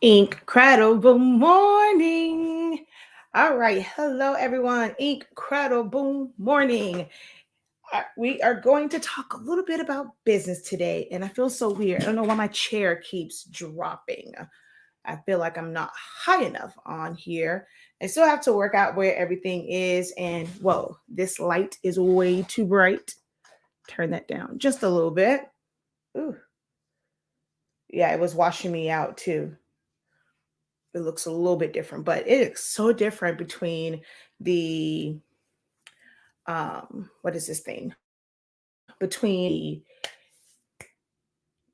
Incredible morning. All right. Hello, everyone. Incredible morning. We are going to talk a little bit about business today. And I feel so weird. I don't know why my chair keeps dropping. I feel like I'm not high enough on here. I still have to work out where everything is. And whoa, this light is way too bright. Turn that down just a little bit. Ooh. Yeah, it was washing me out too. It looks a little bit different, but it is so different between the what is this thing? Between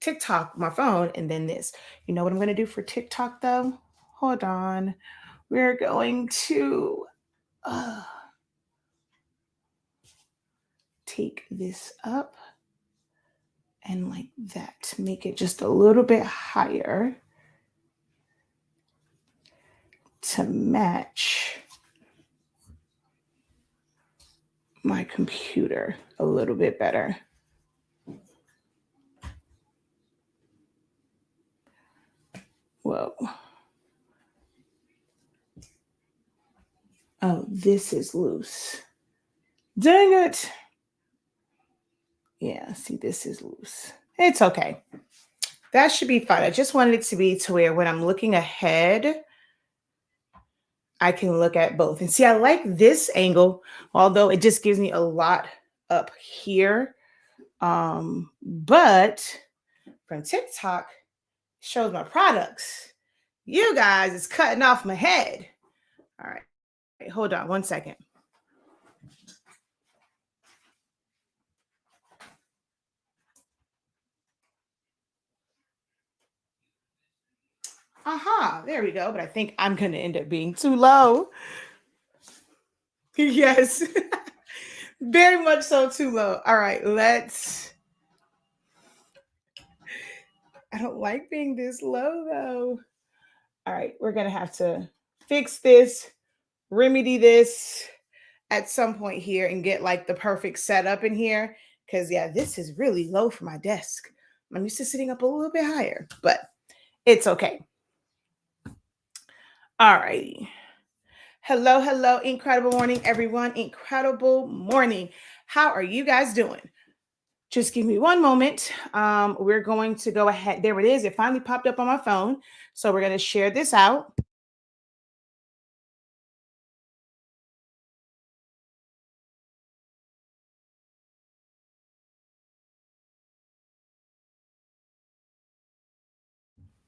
TikTok, my phone, and then this. You know what I'm gonna do for TikTok though? Hold on. We're going to uh, take this up and like that. Make it just a little bit higher to match my computer a little bit better. Whoa. Oh, this is loose. Dang it. Yeah, see, this is loose. It's okay. That should be fine. I just wanted it to be to where when I'm looking ahead, I can look at both. And see, I like this angle, although it just gives me a lot up here. But from TikTok, shows my products. You guys is cutting off my head. All right. Hold on one second. Aha, there we go. But I think I'm going to end up being too low. Yes. Very much so too low. All right, I don't like being this low though. All right, we're gonna have to fix this, remedy this at some point here and get like the perfect setup in here. Cause yeah, this is really low for my desk. I'm used to sitting up a little bit higher, but it's okay. All righty. Hello, hello, incredible morning, everyone. Incredible morning. How are you guys doing? Just give me one moment. We're going to go ahead. There it is. It finally popped up on my phone. So we're going to share this out.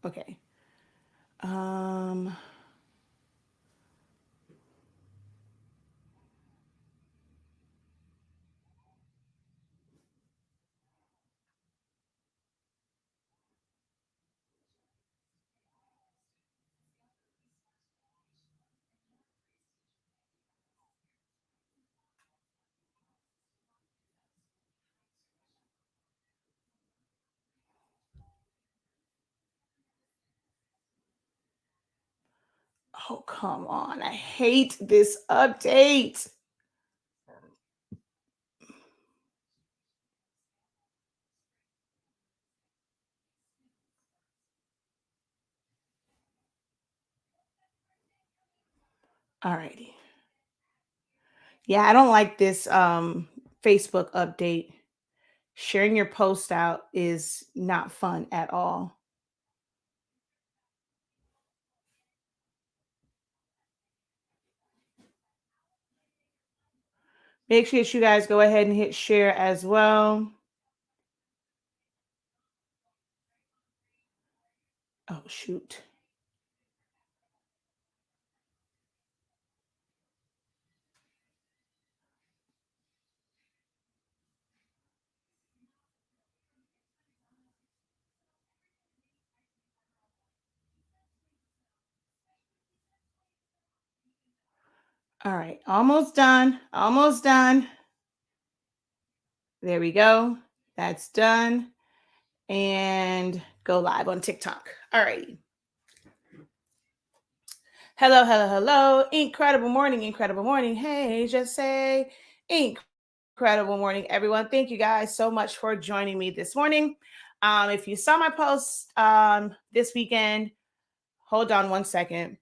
Okay. Um, oh, come on. I hate this update. All righty. Yeah, I don't like this Facebook update. Sharing your post out is not fun at all. Make sure that you guys go ahead and hit share as well. Oh, shoot. All right. Almost done. Almost done. There we go. That's done. And go live on TikTok. All right. Hello, hello, hello. Incredible morning, incredible morning. Hey, just say incredible morning, everyone. Thank you guys so much for joining me this morning. If you saw my post this weekend, Hold on one second.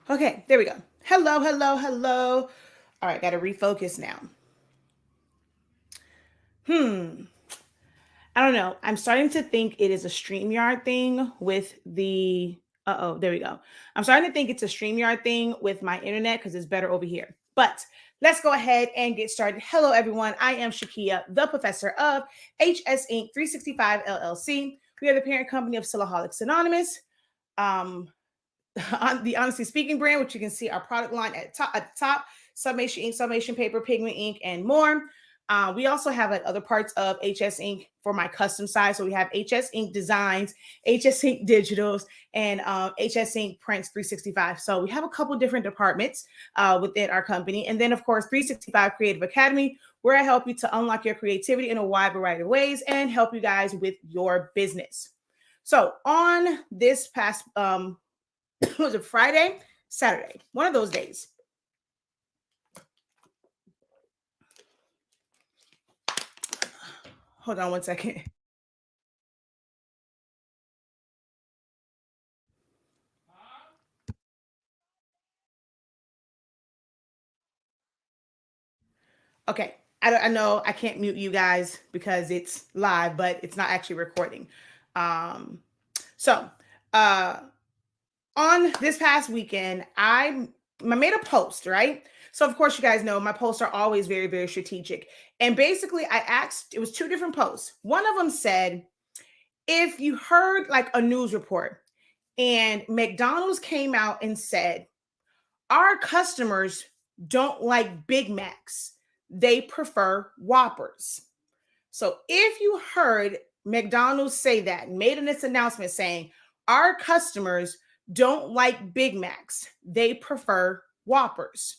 Okay, there we go. Hello, hello, hello. All right, got to refocus now. Hmm. I don't know. I'm starting to think it is a StreamYard thing with the. Oh, there we go. I'm starting to think it's a StreamYard thing with my internet because it's better over here. But let's go ahead and get started. Hello, everyone. I am Shakia, the professor of HS Inc. 365 LLC. We are the parent company of Silaholics Anonymous. On the Honestly Speaking brand, which you can see our product line at the top, Summation ink, Summation paper, pigment ink, and more. We also have like other parts of HS Ink for my custom side. So we have HS Ink Designs, HS Ink Digitals, and HS Ink Prints 365. So we have a couple different departments within our company. And then, of course, 365 Creative Academy, where I help you to unlock your creativity in a wide variety of ways and help you guys with your business. So on this past was it Friday, Saturday, one of those days. Hold on one second. Okay, I know I can't mute you guys because it's live, but it's not actually recording. Um, so uh, on this past weekend, I made a post, right? So of course, you guys know my posts are always very, very strategic. And basically, I asked, it was two different posts. One of them said, if you heard like a news report and McDonald's came out and said, our customers don't like Big Macs, they prefer Whoppers. So if you heard McDonald's say that, made this announcement saying, our customers don't like Big Macs, they prefer Whoppers,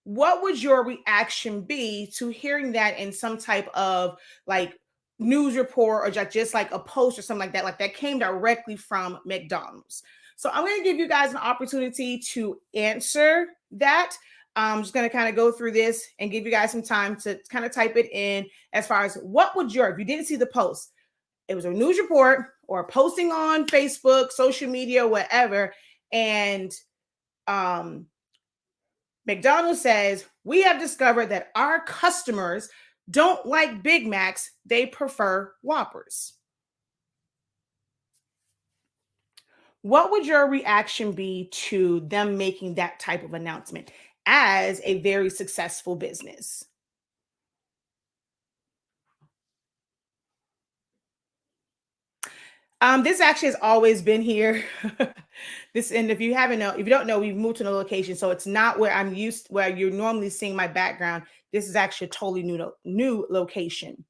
what would your reaction be to hearing that in some type of like news report or just like a post or something like that came directly from McDonald's? So I'm going to give you guys an opportunity to answer that. I'm just going to kind of go through this and give you guys some time to kind of type it in as far as what would your, if you didn't see the post, it was a news report or posting on Facebook, social media, whatever, and um McDonald's says, we have discovered that our customers don't like Big Macs, they prefer Whoppers. What would your reaction be to them making that type of announcement as a very successful business? This actually has always been here. This, and if you haven't know, if you don't know, we've moved to a location, so it's not where I'm used, where you're normally seeing my background. This is actually a totally new location.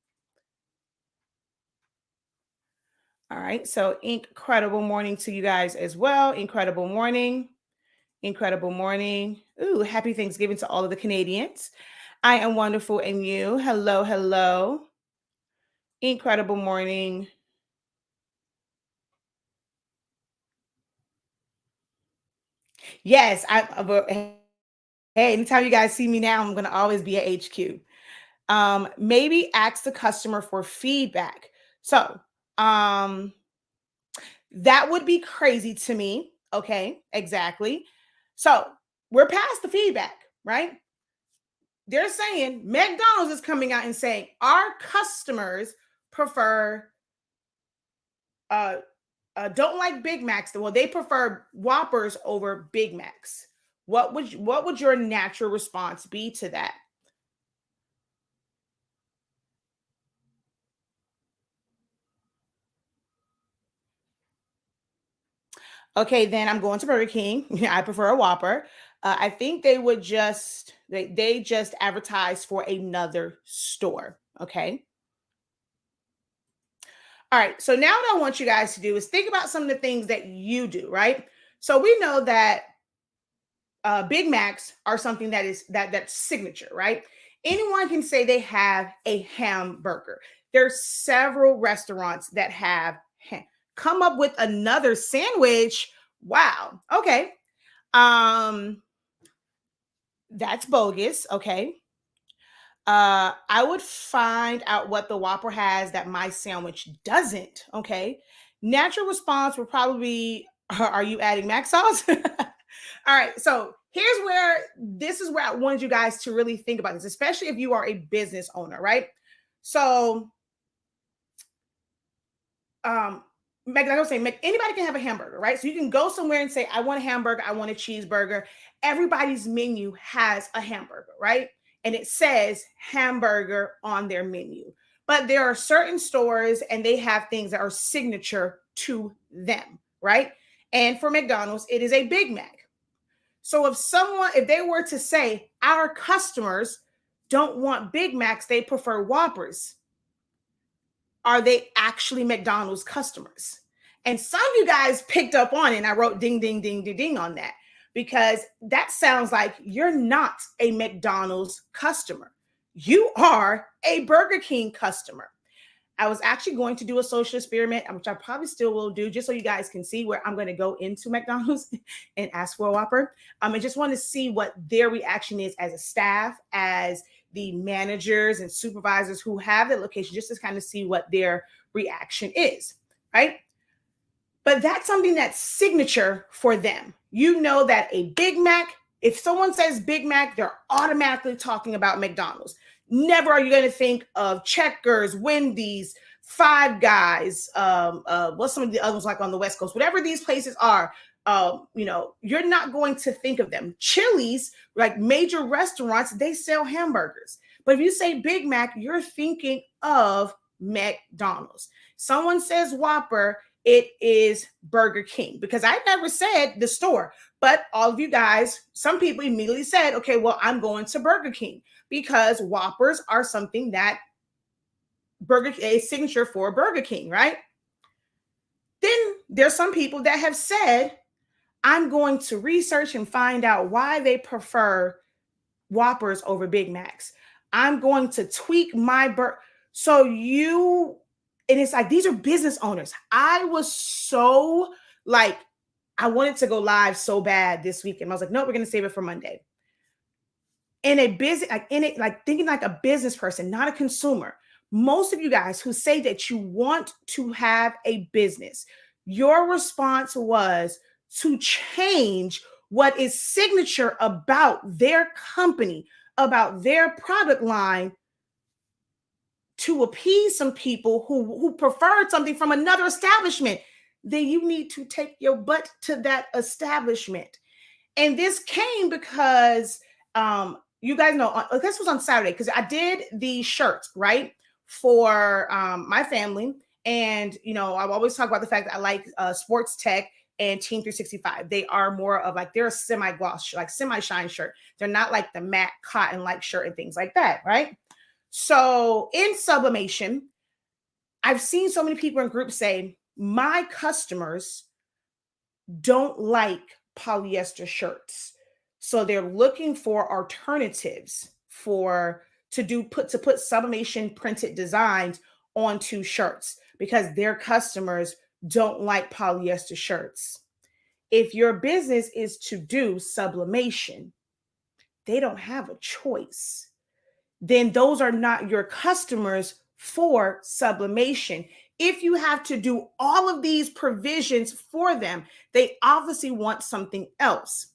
All right. So incredible morning to you guys as well. Incredible morning. Incredible morning. Ooh, happy Thanksgiving to all of the Canadians. I am wonderful and you. Hello, hello. Incredible morning. Yes, hey, anytime you guys see me now, I'm gonna always be at HQ. Maybe ask the customer for feedback. So um that would be crazy to me. Okay, exactly. So we're past the feedback, right? They're saying McDonald's is coming out and saying our customers prefer uh, don't like Big Macs. Well, they prefer Whoppers over Big Macs. What would your natural response be to that? Okay, then I'm going to Burger King. I prefer a Whopper. I think they would just they just advertise for another store. Okay. All right. So now what I want you guys to do is think about some of the things that you do, right? So we know that Big Macs are something that's signature, right? Anyone can say they have a hamburger. There's several restaurants that have come up with another sandwich. Wow. Okay. Um, that's bogus. Okay. I would find out what the Whopper has that my sandwich doesn't. Okay. Natural response would probably be, are you adding mac sauce? All right. So here's where this is where I wanted you guys to really think about this, especially if you are a business owner, right? So like I was saying, anybody can have a hamburger, right? So you can go somewhere and say, I want a hamburger, I want a cheeseburger. Everybody's menu has a hamburger, right? And it says hamburger on their menu. But there are certain stores and they have things that are signature to them, right? And for McDonald's, it is a Big Mac. So if they were to say, our customers don't want Big Macs, they prefer Whoppers, are they actually McDonald's customers? And some of you guys picked up on it, and I wrote ding, ding, ding, ding, ding on that because that sounds like you're not a McDonald's customer. You are a Burger King customer. I was actually going to do a social experiment, which I probably still will do, just so you guys can see where I'm going to go into McDonald's and ask for a Whopper. I just want to see what their reaction is as a staff, as the managers and supervisors who have the location, just to kind of see what their reaction is, right? But that's something that's signature for them. You know that a Big Mac, if someone says Big Mac, they're automatically talking about McDonald's. Never are you going to think of Checkers, Wendy's, Five Guys, what's some of the others like on the West Coast, whatever these places are. You're not going to think of them. Chili's, like major restaurants, they sell hamburgers. But if you say Big Mac, you're thinking of McDonald's. Someone says Whopper, it is Burger King, because I never said the store, but all of you guys, some people immediately said, okay, well, I'm going to Burger King because Whoppers are something that a signature for Burger King, right? Then there's some people that have said, I'm going to research and find out why they prefer Whoppers over Big Macs. I'm going to tweak my and it's like, these are business owners. I was so like, I wanted to go live so bad this weekend. I was like, no, we're going to save it for Monday. Thinking like a business person, not a consumer. Most of you guys who say that you want to have a business, your response was to change what is signature about their company, about their product line, to appease some people who preferred something from another establishment. Then you need to take your butt to that establishment. And this came because you guys know this was on Saturday, because I did the shirts, right, for my family. And I always talk about the fact that I like Sports Tech and Team 365. They are more of like, they're a semi-gloss, like semi-shine shirt. They're not like the matte cotton like shirt and things like that, right? So in sublimation, I've seen so many people in groups say, my customers don't like polyester shirts. So they're looking for alternatives to put sublimation printed designs onto shirts because their customers don't like polyester shirts. If your business is to do sublimation, they don't have a choice. Then those are not your customers for sublimation. If you have to do all of these provisions for them, they obviously want something else.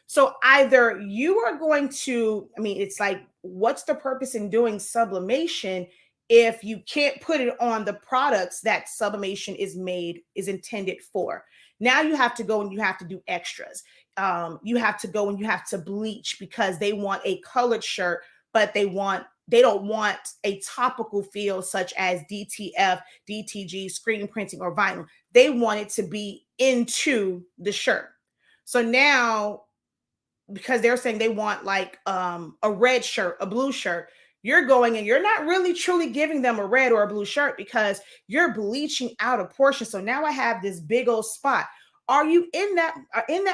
So either you are going to, it's like, what's the purpose in doing sublimation if you can't put it on the products that sublimation is intended for? Now you have to go and you have to do extras. You have to go and you have to bleach because they want a colored shirt, but they don't want a topical feel such as DTF, DTG, screen printing, or vinyl. They want it to be into the shirt. So now, because they're saying they want like a red shirt, a blue shirt, you're going and you're not really truly giving them a red or a blue shirt because you're bleaching out a portion. So now I have this big old spot. Are you in that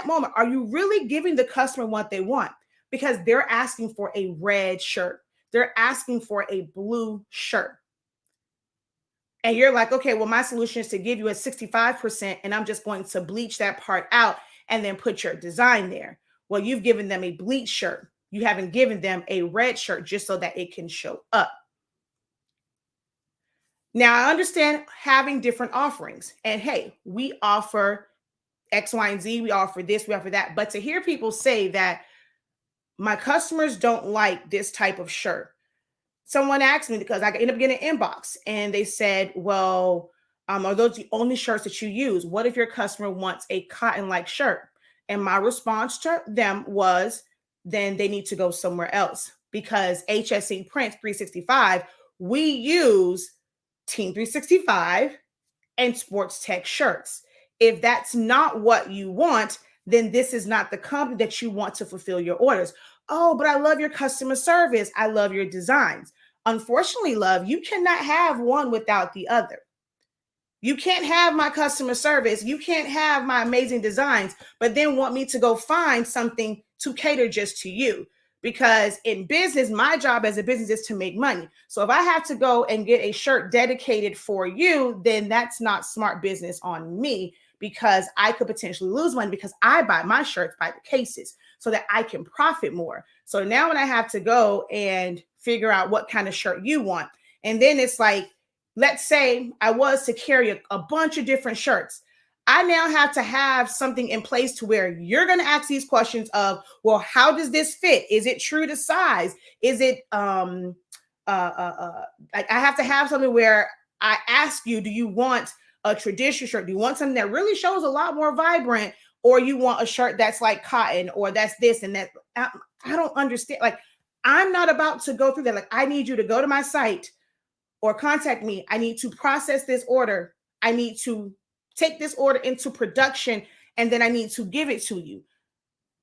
moment? Are you really giving the customer what they want? Because they're asking for a red shirt. They're asking for a blue shirt. And you're like, okay, well, my solution is to give you a 65%, and I'm just going to bleach that part out and then put your design there. Well, you've given them a bleach shirt. You haven't given them a red shirt just so that it can show up. Now, I understand having different offerings. And hey, we offer X, Y, and Z. We offer this, we offer that. But to hear people say that my customers don't like this type of shirt. Someone asked me, because I ended up getting an inbox, and they said, well, are those the only shirts that you use? What if your customer wants a cotton-like shirt? And my response to them was, then they need to go somewhere else, because HSC Print 365, we use Team 365 and Sports Tech shirts. If that's not what you want, then this is not the company that you want to fulfill your orders. Oh, but I love your customer service. I love your designs. Unfortunately, love, you cannot have one without the other. You can't have my customer service. You can't have my amazing designs, but then want me to go find something to cater just to you. Because in business, my job as a business is to make money. So if I have to go and get a shirt dedicated for you, then that's not smart business on me, because I could potentially lose money, because I buy my shirts by the cases so that I can profit more. So now when I have to go and figure out what kind of shirt you want, and then it's like, let's say I was to carry a bunch of different shirts. I now have to have something in place to where you're going to ask these questions of, well, how does this fit? Is it true to size? Is it like, I have to have something where I ask you, do you want a traditional shirt? Do you want something that really shows a lot more vibrant, or you want a shirt that's like cotton, or that's this and that? I don't understand. Like, I'm not about to go through that. Like, I need you to go to my site or contact me. I need to process this order. I need to take this order into production, and then I need to give it to you.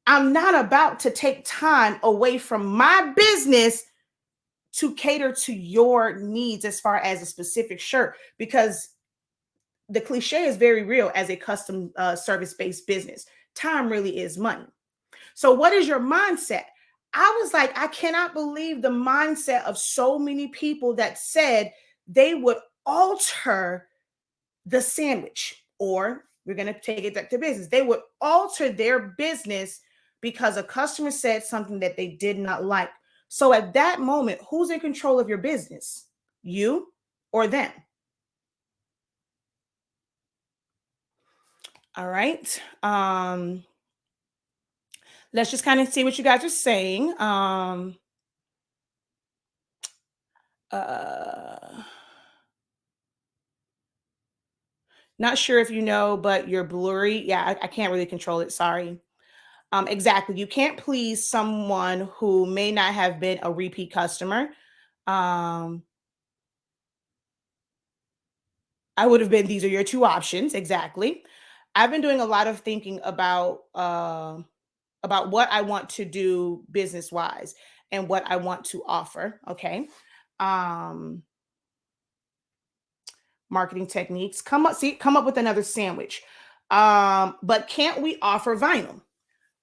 I'm not about to take time away from my business to cater to your needs as far as a specific shirt, because the cliche is very real as a custom service-based business. Time really is money. So what is your mindset? I was like, I cannot believe the mindset of so many people that said they would alter the sandwich, or we're going to take it back to business. They would alter their business because a customer said something that they did not like. So at that moment, who's in control of your business? You or them? All right. Let's just kind of see what you guys are saying. Not sure if you know, but you're blurry. Yeah, I can't really control it. Sorry. Exactly. You can't please someone who may not have been a repeat customer. Um, I would have been, these are your two options. Exactly. I've been doing a lot of thinking about what I want to do business wise and what I want to offer. Okay. Um, Marketing techniques. Come up with another sandwich. But can't we offer vinyl?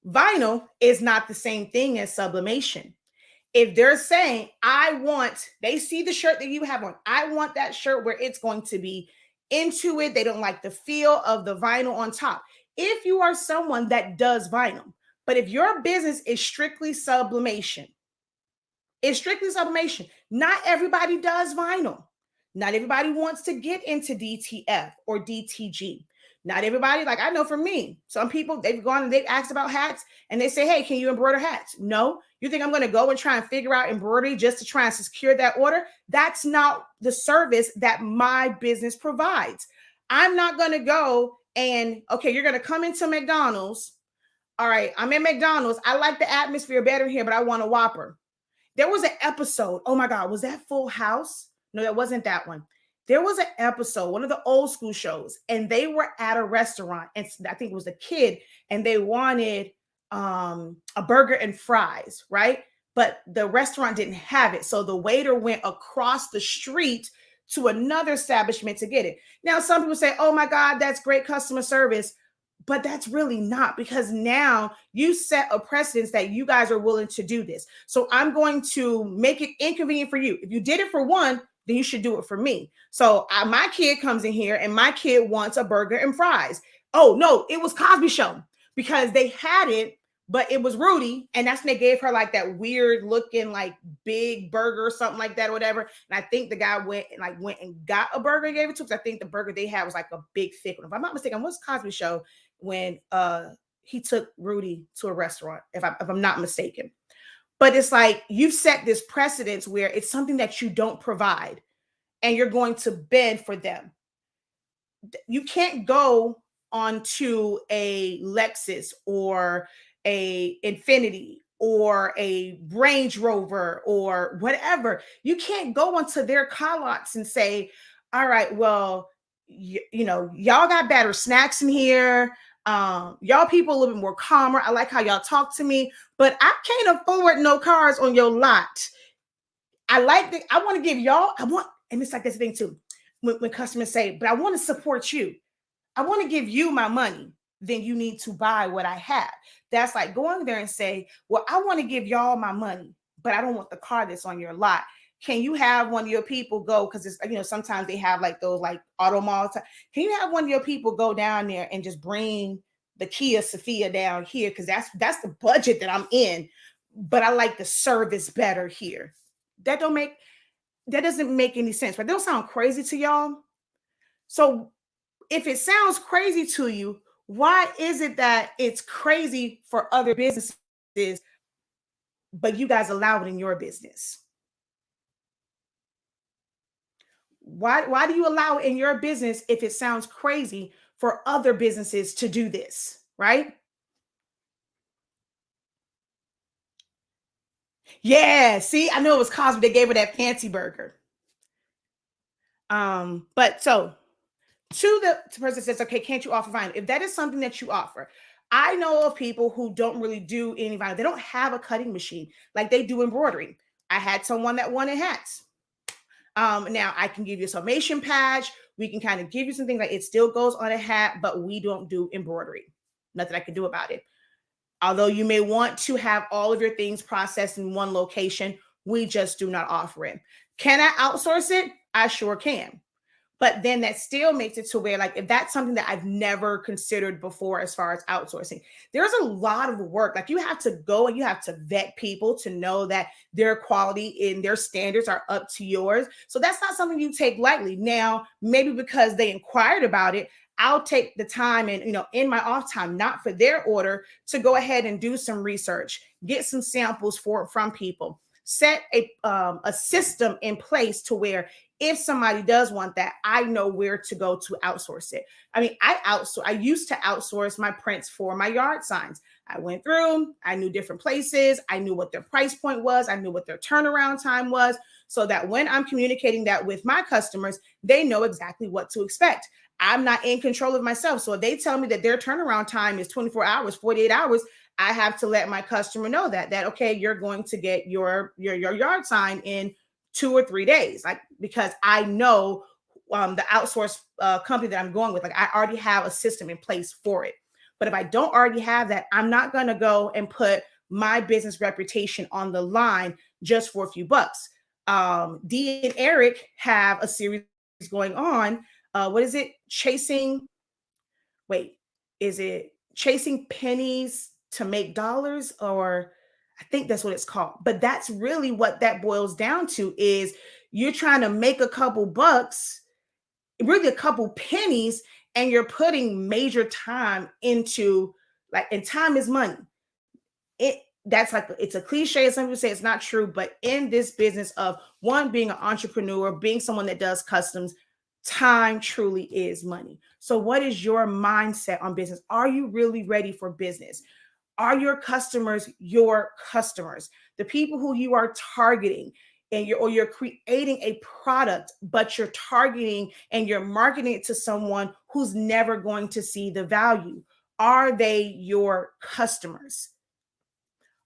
Vinyl is not the same thing as sublimation. If they're saying, they see the shirt that you have on, I want that shirt where it's going to be into it. They don't like the feel of the vinyl on top. If you are someone that does vinyl, but if your business is strictly sublimation, not everybody does vinyl. Not everybody wants to get into DTF or DTG. Not everybody, like I know for me, some people, they've gone and they've asked about hats and they say, hey, can you embroider hats? No. You think I'm going to go and try and figure out embroidery just to try and secure that order? That's not the service that my business provides. I'm not going to go and, okay, you're going to come into McDonald's. All right, I'm in McDonald's. I like the atmosphere better here, but I want a Whopper. There was an episode. Oh my God, was that Full House? No, that wasn't that one. There was an episode, one of the old school shows, and they were at a restaurant, and I think it was a kid, and they wanted a burger and fries, right? But the restaurant didn't have it. So the waiter went across the street to another establishment to get it. Now, some people say, oh my God, that's great customer service. But that's really not, because now you set a precedence that you guys are willing to do this. So I'm going to make it inconvenient for you. If you did it for one, then you should do it for me. So my kid comes in here and my kid wants a burger and fries. Oh no, it was Cosby Show, because they had it, but it was Rudy, and that's when they gave her like that weird looking like big burger or something like that or whatever. And I think the guy went and got a burger and gave it to him, because I think the burger they had was like a big thick one. If I'm not mistaken, what's Cosby Show when he took Rudy to a restaurant, if I'm not mistaken. But it's like you've set this precedence where it's something that you don't provide and you're going to bend for them. You can't go onto a Lexus or a Infinity or a Range Rover or whatever. You can't go onto their car lots and say, all right, well, you know, y'all got better snacks in here. Y'all people a little bit more calmer. I like how y'all talk to me, but I can't afford no cars on your lot. I want to give y'all, and it's like this thing too. When customers say, but I want to support you. I want to give you my money. Then you need to buy what I have. That's like going there and say, well, I want to give y'all my money, but I don't want the car that's on your lot. Can you have one of your people go? Because it's, you know, sometimes they have like those like auto malls. Can you have one of your people go down there and just bring the Kia Sophia down here? Because that's the budget that I'm in, but I like the service better here. That doesn't make any sense, right? They don't sound crazy to y'all. So if it sounds crazy to you, why is it that it's crazy for other businesses, but you guys allow it in your business? Why do you allow it in your business if it sounds crazy for other businesses to do this, right? Yeah, see, I know it was Cosby. They gave her that fancy burger. But so to the person says, okay, can't you offer vinyl? If that is something that you offer, I know of people who don't really do any vinyl. They don't have a cutting machine like they do embroidery. I had someone that wanted hats. Now I can give you a summation patch. We can kind of give you some things like it still goes on a hat, but we don't do embroidery. Nothing I can do about it. Although you may want to have all of your things processed in one location, we just do not offer it. Can I outsource it? I sure can. But then that still makes it to where, like, if that's something that I've never considered before as far as outsourcing, there's a lot of work. Like, you have to go and you have to vet people to know that their quality and their standards are up to yours. So that's not something you take lightly. Now, maybe because they inquired about it, I'll take the time and, you know, in my off time, not for their order, to go ahead and do some research, get some samples from people, set a system in place to where if somebody does want that, I know where to go to outsource it. I mean, I used to outsource my prints for my yard signs. I went through, I knew different places. I knew what their price point was. I knew what their turnaround time was, so that when I'm communicating that with my customers, they know exactly what to expect. I'm not in control of myself. So if they tell me that their turnaround time is 24 hours, 48 hours, I have to let my customer know that okay, you're going to get your yard sign in 2 or 3 days, like, because I know the outsource company that I'm going with, like, I already have a system in place for it. But if I don't already have that, I'm not going to go and put my business reputation on the line just for a few bucks. Dee and Eric have a series going on. What is it? Is it Chasing Pennies to Make Dollars? Or I think that's what it's called. But that's really what that boils down to, is you're trying to make a couple bucks, really a couple pennies, and you're putting major time into, like, and time is money. That's like, it's a cliche. Some people say it's not true, but in this business of one, being an entrepreneur, being someone that does customs, time truly is money. So what is your mindset on business? Are you really ready for business? Are your customers your customers? The people who you are targeting, and you're creating a product, but you're targeting and you're marketing it to someone who's never going to see the value. Are they your customers?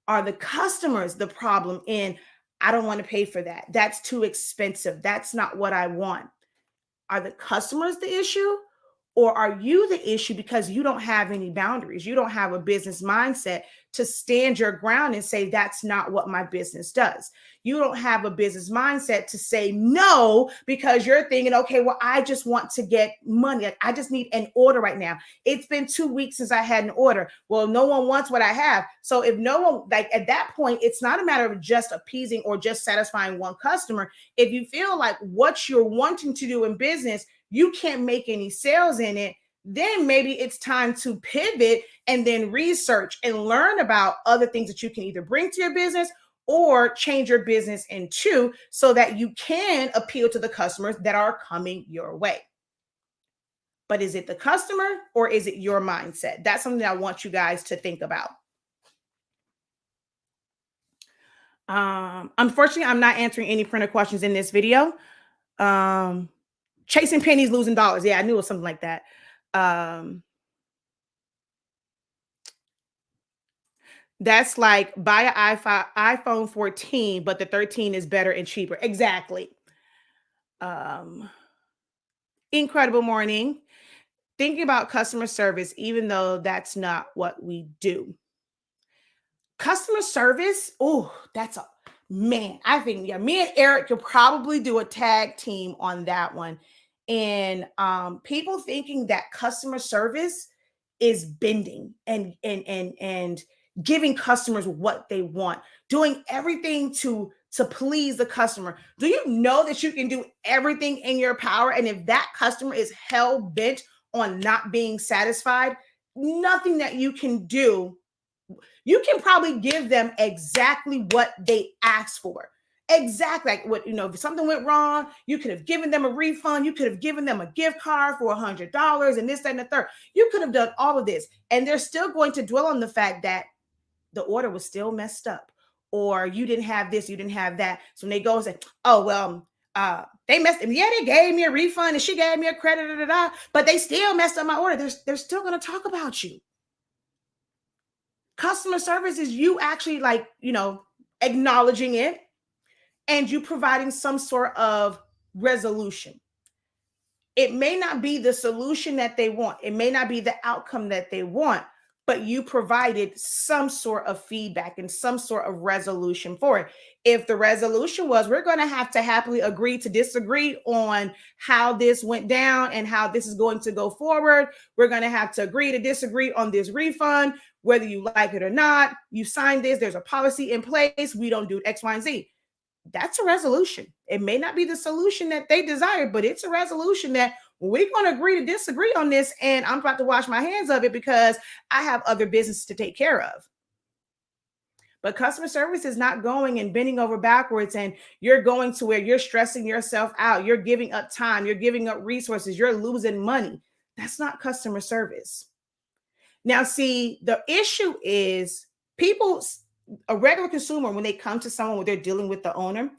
Are the customers the problem in, I don't want to pay for that, that's too expensive, that's not what I want? Are the customers the issue? Or are you the issue because you don't have any boundaries? You don't have a business mindset to stand your ground and say, that's not what my business does. You don't have a business mindset to say no because you're thinking, okay, well, I just want to get money. Like, I just need an order right now. It's been 2 weeks since I had an order. Well, no one wants what I have. So if no one, like at that point, it's not a matter of just appeasing or just satisfying one customer. If you feel like what you're wanting to do in business, you can't make any sales in it, then maybe it's time to pivot and then research and learn about other things that you can either bring to your business or change your business into, so that you can appeal to the customers that are coming your way. But is it the customer or is it your mindset? That's something I want you guys to think about. Unfortunately, I'm not answering any printer questions in this video. Chasing pennies, losing dollars. Yeah, I knew it was something like that. That's like buy an iPhone 14, but the 13 is better and cheaper. Exactly. Incredible morning. Thinking about customer service, even though that's not what we do. Customer service, oh, that's a man. I think, yeah, me and Eric could probably do a tag team on that one. And people thinking that customer service is bending and giving customers what they want, doing everything to please the customer. Do you know that you can do everything in your power? And if that customer is hell bent on not being satisfied, nothing that you can do, you can probably give them exactly what they asked for. Exactly. Like what, if something went wrong, you could have given them a refund. You could have given them a gift card for $100 and this, that, and the third. You could have done all of this. And they're still going to dwell on the fact that the order was still messed up, or you didn't have this, you didn't have that. So when they go and say, oh, well, they messed up. Yeah, they gave me a refund and she gave me a credit, but they still messed up my order. They're still going to talk about you. Customer service is you actually acknowledging it and you providing some sort of resolution. It may not be the solution that they want. It may not be the outcome that they want, but you provided some sort of feedback and some sort of resolution for it. If the resolution was, we're going to have to happily agree to disagree on how this went down and how this is going to go forward. We're going to have to agree to disagree on this refund, whether you like it or not. You signed this, there's a policy in place. We don't do X, Y, and Z. That's a resolution. It may not be the solution that they desire, but it's a resolution that we're going to agree to disagree on this. And I'm about to wash my hands of it because I have other business to take care of. But customer service is not going and bending over backwards and you're going to where you're stressing yourself out. You're giving up time. You're giving up resources. You're losing money. That's not customer service. Now, see, the issue is a regular consumer, when they come to someone where they're dealing with the owner,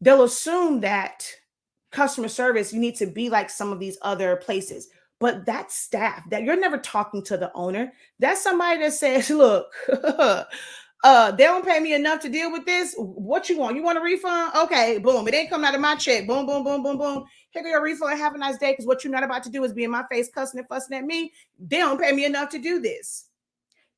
they'll assume that customer service, you need to be like some of these other places. But that's staff, that you're never talking to the owner. That's somebody that says, look, they don't pay me enough to deal with this. What you want? You want a refund? Okay, boom. It ain't coming out of my check. Boom, boom, boom, boom, boom. Here go your refund. Have a nice day. Because what you're not about to do is be in my face cussing and fussing at me. They don't pay me enough to do this.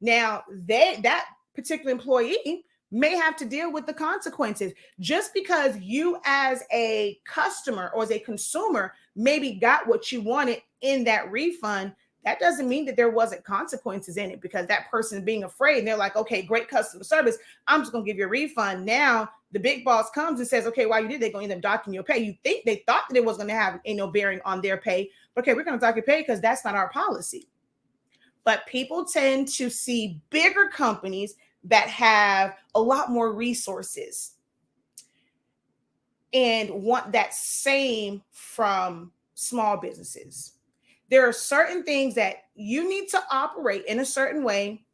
Now, that particular employee may have to deal with the consequences. Just because you as a customer or as a consumer maybe got what you wanted in that refund, that doesn't mean that there wasn't consequences in it, because that person being afraid and they're like, okay, great customer service, I'm just going to give you a refund. Now the big boss comes and says, okay, why you did, they're going to end up docking your pay. You think they thought that it was going to have no bearing on their pay. Okay, we're going to dock your pay because that's not our policy. But people tend to see bigger companies that have a lot more resources and want that same from small businesses. There are certain things that you need to operate in a certain way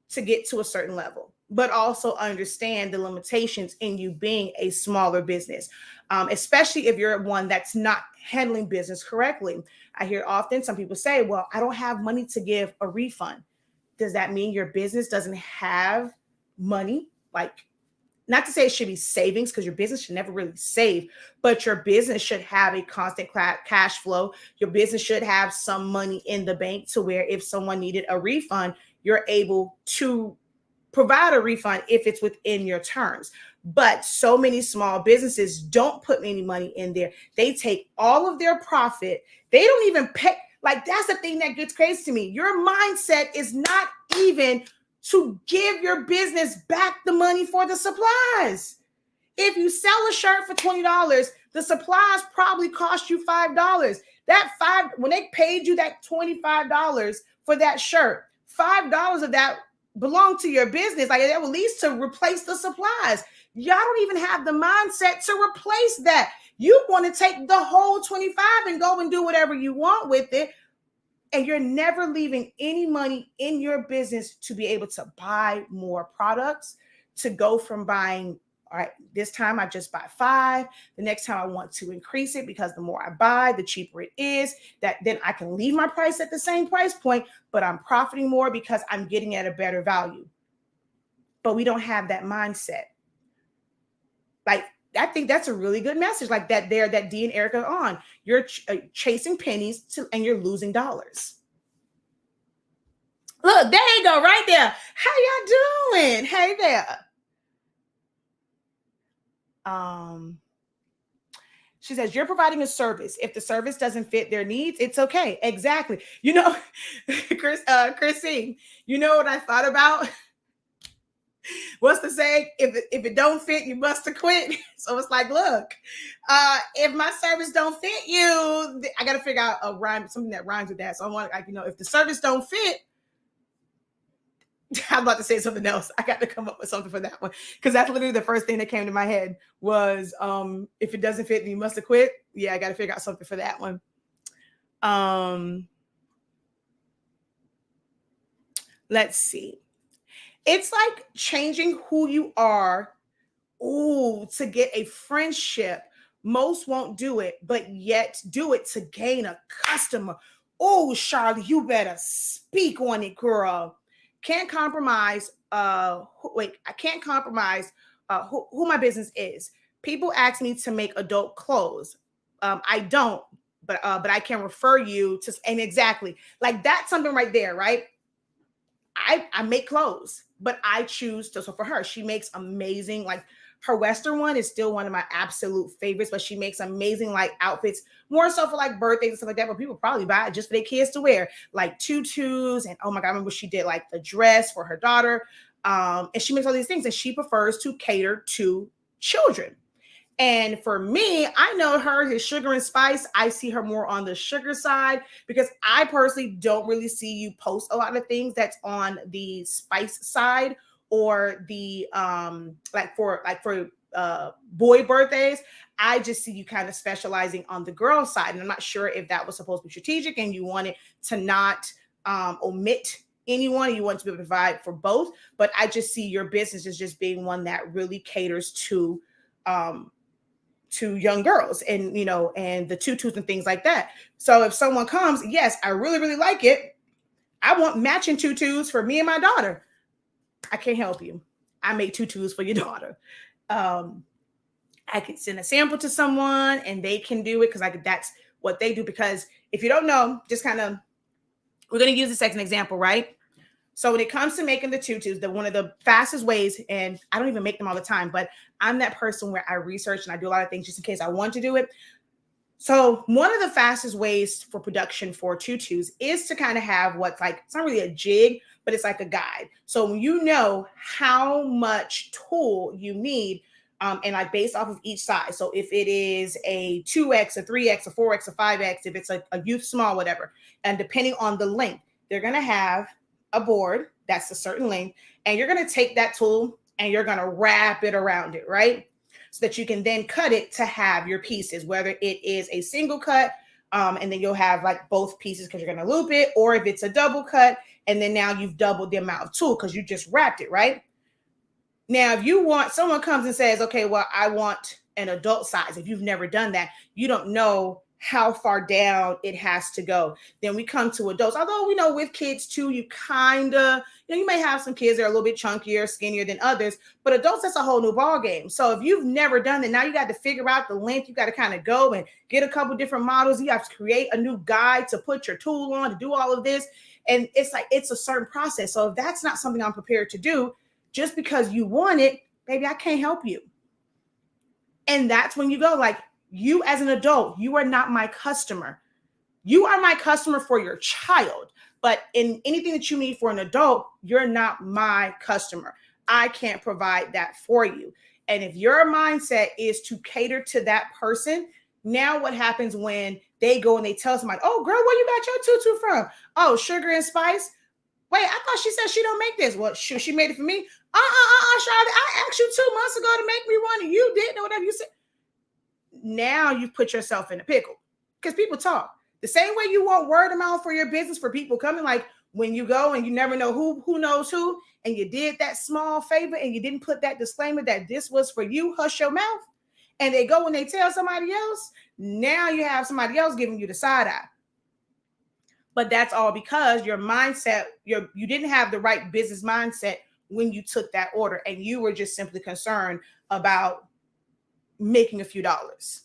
to get to a certain level. but also understand the limitations in you being a smaller business, especially if you're one that's not handling business correctly. I hear often some people say, well, I don't have money to give a refund. Does that mean your business doesn't have money? Like, not to say it should be savings, because your business should never really save, but your business should have a constant cash flow. Your business should have some money in the bank to where if someone needed a refund, you're able to provide a refund if it's within your terms. But so many small businesses don't put any money in there. They take all of their profit. They don't even pay. Like, that's the thing that gets crazy to me. Your mindset is not even to give your business back the money for the supplies. If you sell a shirt for $20, the supplies probably cost you $5. When they paid you that $25 for that shirt, $5 of that belong to your business. Like, that will at least to replace the supplies. Y'all don't even have the mindset to replace that. You want to take the whole 25 and go and do whatever you want with it. And you're never leaving any money in your business to be able to buy more products, to go from buying, all right, this time I just buy 5. The next time I want to increase it because the more I buy, the cheaper it is. That then I can leave my price at the same price point, but I'm profiting more because I'm getting at a better value. But we don't have that mindset. Like, I think that's a really good message, like that there that Dee and Erica are on. You're chasing pennies and you're losing dollars. Look, there you go, right there. How y'all doing? Hey there. She says, you're providing a service. If the service doesn't fit their needs, it's okay. Exactly. You know, Christine, you know what I thought about? What's the saying? If it don't fit, you must have quit. So it's like, look, if my service don't fit you, I got to figure out a rhyme, something that rhymes with that. So I want, like, if the service don't fit, I'm about to say something else. I got to come up with something for that one, because that's literally the first thing that came to my head was, if it doesn't fit, then you must have quit. Yeah, I got to figure out something for that one. Let's see. It's like changing who you are, to get a friendship. Most won't do it, but yet do it to gain a customer. Oh, Charlie, you better speak on it, girl. Can't compromise. I can't compromise who my business is. People ask me to make adult clothes. I don't, but I can refer you to, and exactly, like, that's something right there, right? I make clothes, but I choose to. So for her, she makes amazing, like, her Western one is still one of my absolute favorites, but she makes amazing, like, outfits, more so for like birthdays and stuff like that, but people probably buy it just for their kids to wear, like tutus. And oh my God, I remember she did like the dress for her daughter. And she makes all these things, and she prefers to cater to children. And for me, I know her as sugar and spice. I see her more on the sugar side, because I personally don't really see you post a lot of things that's on the spice side, or the for boy birthdays. I just see you kind of specializing on the girl side. And I'm not sure if that was supposed to be strategic and you wanted to not omit anyone, you want to be able to provide for both. But I just see your business as just being one that really caters to young girls, and and the tutus and things like that. So if someone comes, yes, I really, really like it, I want matching tutus for me and my daughter, I can't help you. I make tutus for your daughter. I could send a sample to someone and they can do it, because that's what they do. Because if you don't know, just kind of, we're going to use this as an example, right? So when it comes to making the tutus, one of the fastest ways, and I don't even make them all the time, but I'm that person where I research and I do a lot of things just in case I want to do it. So one of the fastest ways for production for tutus is to kind of have what's like, it's not really a jig, but it's like a guide. So when you know how much tulle you need, and like based off of each size. So if it is a 2X, a 3X, a 4X, a 5X, if it's a youth small, whatever, and depending on the length, they're going to have a board that's a certain length, and you're going to take that tool and you're going to wrap it around it, right? So that you can then cut it to have your pieces, whether it is a single cut, and then you'll have like both pieces because you're going to loop it, or if it's a double cut, and then now you've doubled the amount of tool because you just wrapped it, right? Now, if you want, someone comes and says, okay, well, I want an adult size. If you've never done that, you don't know how far down it has to go. Then we come to adults. Although we know with kids too, you kind of, you may have some kids that are a little bit chunkier, skinnier than others, but adults, that's a whole new ball game. So if you've never done that, now you got to figure out the length. You got to kind of go and get a couple different models. You have to create a new guide to put your tool on to do all of this. And it's like, it's a certain process. So if that's not something I'm prepared to do, just because you want it, baby, I can't help you. And that's when you go, like, you as an adult, you are not my customer. You are my customer for your child. But in anything that you need for an adult, you're not my customer. I can't provide that for you. And if your mindset is to cater to that person, now what happens when they go and they tell somebody, oh, girl, where you got your tutu from? Oh, Sugar and Spice. Wait, I thought she said she don't make this. Well, she made it for me. Charlotte, I asked you 2 months ago to make me one and you didn't, or whatever you said. Now you've put yourself in a pickle because people talk. The same way you want word of mouth for your business, for people coming, like when you go and you never know who knows who, and you did that small favor and you didn't put that disclaimer that this was for you, hush your mouth. And they go and they tell somebody else, now you have somebody else giving you the side eye. But that's all because your mindset, you didn't have the right business mindset when you took that order, and you were just simply concerned about making a few dollars.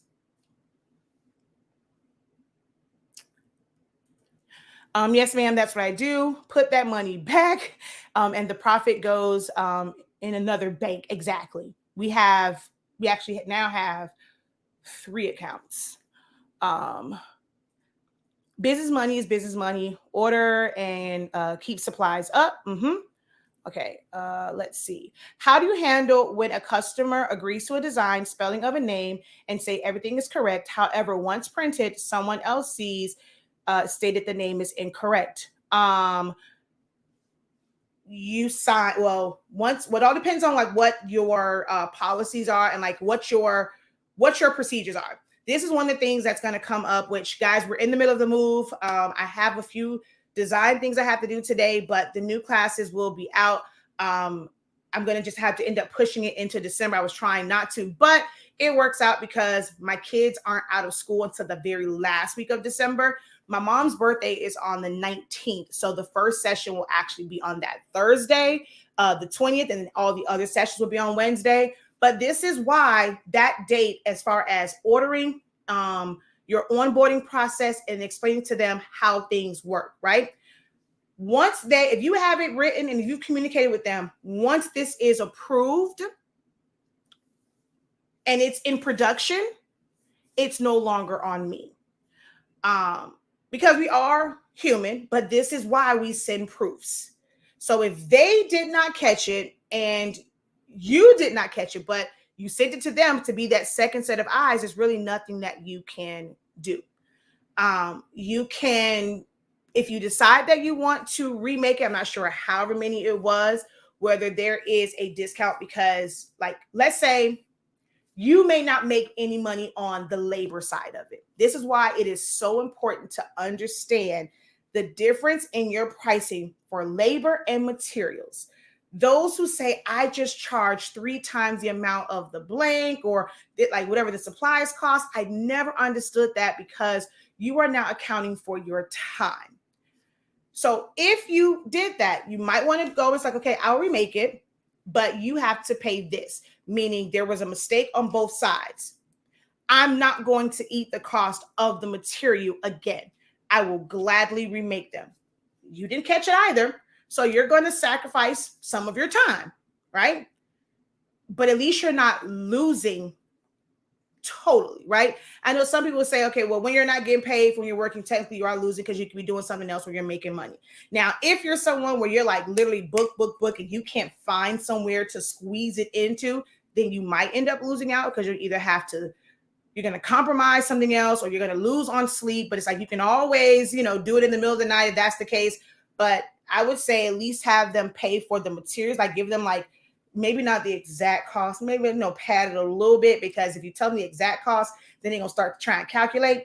Yes, ma'am, that's what I do. Put that money back, and the profit goes in another bank. Exactly. We actually now have 3 accounts. Business money is business money. Order and keep supplies up. Okay, let's see. How do you handle when a customer agrees to a design, spelling of a name, and say everything is correct? However, once printed, someone else sees stated the name is incorrect. You sign, well, once, what all depends on like what your policies are and like what your procedures are. This is one of the things that's going to come up, which, guys, we're in the middle of the move. I have a few design things I have to do today, but the new classes will be out. I'm going to just have to end up pushing it into December. I was trying not to, but it works out because my kids aren't out of school until the very last week of December. My mom's birthday is on the 19th. So the first session will actually be on that Thursday, the 20th, and then all the other sessions will be on Wednesday. But this is why that date, as far as ordering, your onboarding process and explaining to them how things work, right? Once if you have it written and if you've communicated with them, once this is approved and it's in production, it's no longer on me. Because we are human, but this is why we send proofs. So if they did not catch it and you did not catch it, but you sent it to them to be that second set of eyes, there's really nothing that you can do. You can, if you decide that you want to remake it, I'm not sure however many it was, whether there is a discount, because like, let's say you may not make any money on the labor side of it. This is why it is so important to understand the difference in your pricing for labor and materials. Those who say, I just charge 3 times the amount of the blank, or like whatever the supplies cost, I never understood that, because you are now accounting for your time. So if you did that, you might want to go, it's like, okay, I'll remake it, but you have to pay this, meaning there was a mistake on both sides. I'm not going to eat the cost of the material again. I will gladly remake them. You didn't catch it either. So you're going to sacrifice some of your time, right? But at least you're not losing totally, right? I know some people say, okay, well, when you're not getting paid, when you're working, technically you are losing because you could be doing something else where you're making money. Now, if you're someone where you're like literally book, and you can't find somewhere to squeeze it into, then you might end up losing out, because you either you're going to compromise something else, or you're going to lose on sleep. But it's like, you can always, do it in the middle of the night if that's the case. But I would say at least have them pay for the materials. Like, give them like, maybe not the exact cost, maybe pad it a little bit, because if you tell them the exact cost, then they're going to start to try and calculate.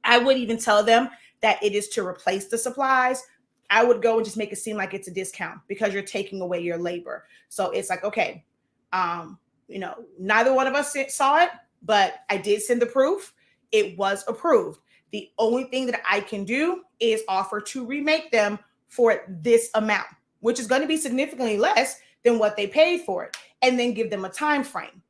I would even tell them that it is to replace the supplies I would go and just make it seem like it's a discount because you're taking away your labor. So it's like, okay, neither one of us saw it, but I did send the proof. It was approved. The only thing that I can do is offer to remake them for this amount, which is going to be significantly less than what they paid for it, and then give them a time frame.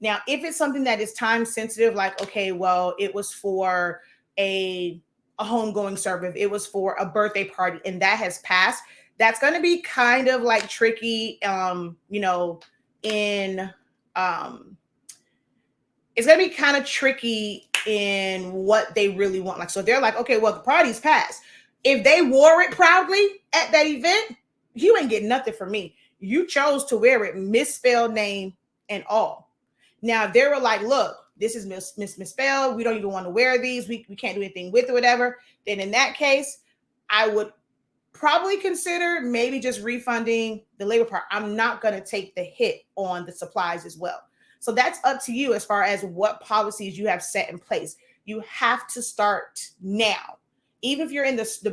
Now, if it's something that is time sensitive, like, okay, well, it was for a homegoing service, it was for a birthday party, and that has passed, that's going to be kind of like tricky, it's going to be kind of tricky in what they really want. Like, so they're like, okay, well, the party's passed. If they wore it proudly at that event, you ain't getting nothing from me. You chose to wear it, misspelled name and all. Now, they were like, look, this is misspelled. We don't even want to wear these. We can't do anything with it, whatever. Then in that case, I would probably consider maybe just refunding the labor part. I'm not going to take the hit on the supplies as well. So that's up to you as far as what policies you have set in place. You have to start now. Even if you're in the